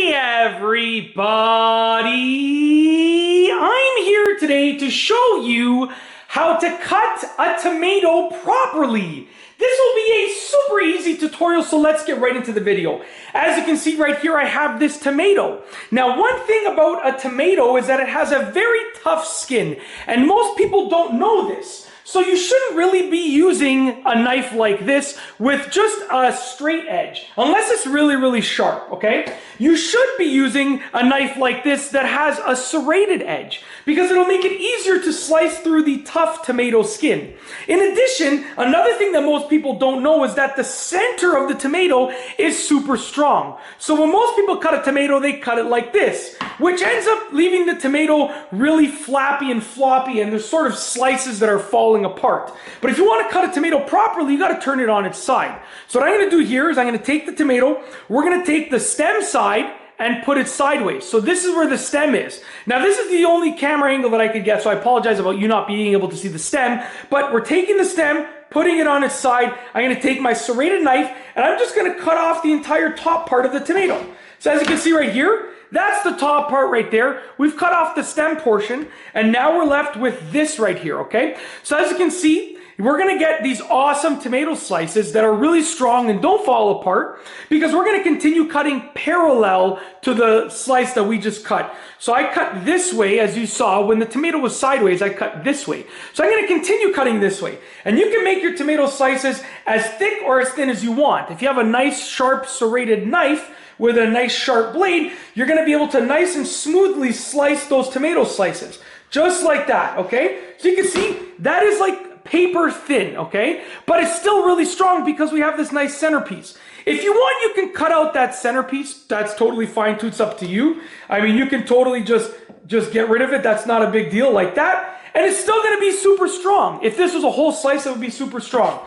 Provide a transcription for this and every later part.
Hey everybody! I'm here today to show you how to cut a tomato properly. This will be a super easy tutorial, so let's get right into the video. As you can see right here, I have this tomato. Now, one thing about a tomato is that it has a very tough skin, and most people don't know this. So you shouldn't really be using a knife like this with just a straight edge, unless it's really, really sharp, okay? You should be using a knife like this that has a serrated edge, because it'll make it easier to slice through the tough tomato skin. In addition, another thing that most people don't know is that the center of the tomato is super strong. So when most people cut a tomato, they cut it like this, which ends up leaving the tomato really flappy and floppy, and there's sort of slices that are falling apart. But if you want to cut a tomato properly, you got to turn it on its side. So what I'm going to do here is I'm going to take the tomato, we're going to take the stem side and put it sideways. So this is where the stem is. Now this is the only camera angle that I could get, so I apologize about you not being able to see the stem, but we're taking the stem, putting it on its side. I'm going to take my serrated knife and I'm just going to cut off the entire top part of the tomato. So as you can see right here, that's the top part right there. We've cut off the stem portion, and now we're left with this right here, okay? So as you can see, we're gonna get these awesome tomato slices that are really strong and don't fall apart, because we're gonna continue cutting parallel to the slice that we just cut. So I cut this way, as you saw. When the tomato was sideways, I cut this way. So I'm gonna continue cutting this way. And you can make your tomato slices as thick or as thin as you want. If you have a nice, sharp, serrated knife with a nice sharp blade, you're going to be able to nice and smoothly slice those tomato slices. Just like that, okay? So you can see, that is like paper thin, okay? But it's still really strong because we have this nice centerpiece. If you want, you can cut out that centerpiece. That's totally fine too. It's up to you. I mean, you can totally just get rid of it. That's not a big deal like that. And it's still going to be super strong. If this was a whole slice, it would be super strong.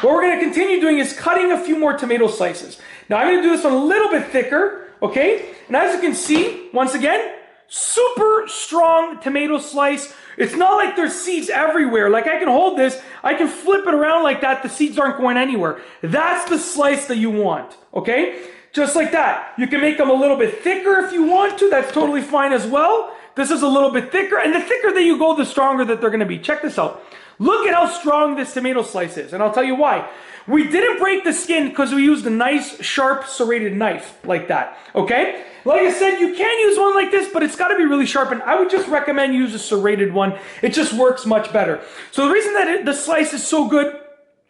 What we're going to continue doing is cutting a few more tomato slices. Now I'm going to do this one a little bit thicker, okay? And as you can see, once again, super strong tomato slice. It's not like there's seeds everywhere. Like, I can hold this, I can flip it around like that, the seeds aren't going anywhere. That's the slice that you want, okay? Just like that. You can make them a little bit thicker if you want to. That's totally fine as well. This is a little bit thicker, and the thicker that you go, the stronger that they're going to be. Check this out. Look at how strong this tomato slice is, and I'll tell you why. We didn't break the skin because we used a nice, sharp, serrated knife like that, okay? Like I said, you can use one like this, but it's got to be really sharp, and I would just recommend you use a serrated one. It just works much better. So the reason that the slice is so good,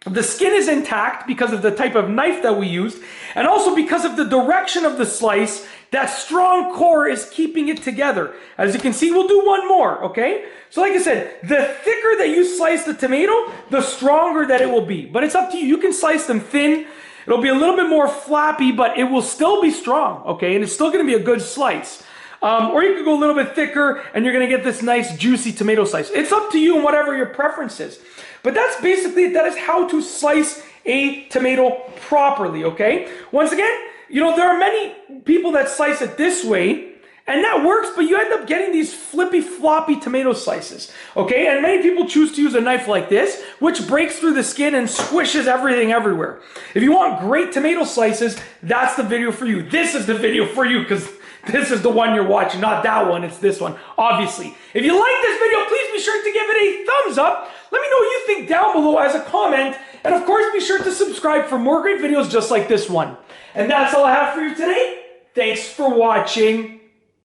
the skin is intact because of the type of knife that we used, and also because of the direction of the slice. That strong core is keeping it together. As you can see, we'll do one more, okay? So like I said, the thicker that you slice the tomato, the stronger that it will be. But it's up to you. You can slice them thin. It'll be a little bit more flappy, but it will still be strong, okay? And it's still going to be a good slice. Or you could go a little bit thicker, and you're going to get this nice, juicy tomato slice. It's up to you and whatever your preference is. But that's basically it. That is how to slice a tomato properly, okay? Once again, you know, there are many people that slice it this way, and that works, but you end up getting these flippy, floppy tomato slices, okay? And many people choose to use a knife like this, which breaks through the skin and squishes everything everywhere. If you want great tomato slices, that's the video for you. This is the video for you, because this is the one you're watching, not that one. It's this one, obviously. If you like this video, please be sure to give it a thumbs up. Let me know what you think down below as a comment. And of course, be sure to subscribe for more great videos just like this one. And that's all I have for you today. Thanks for watching.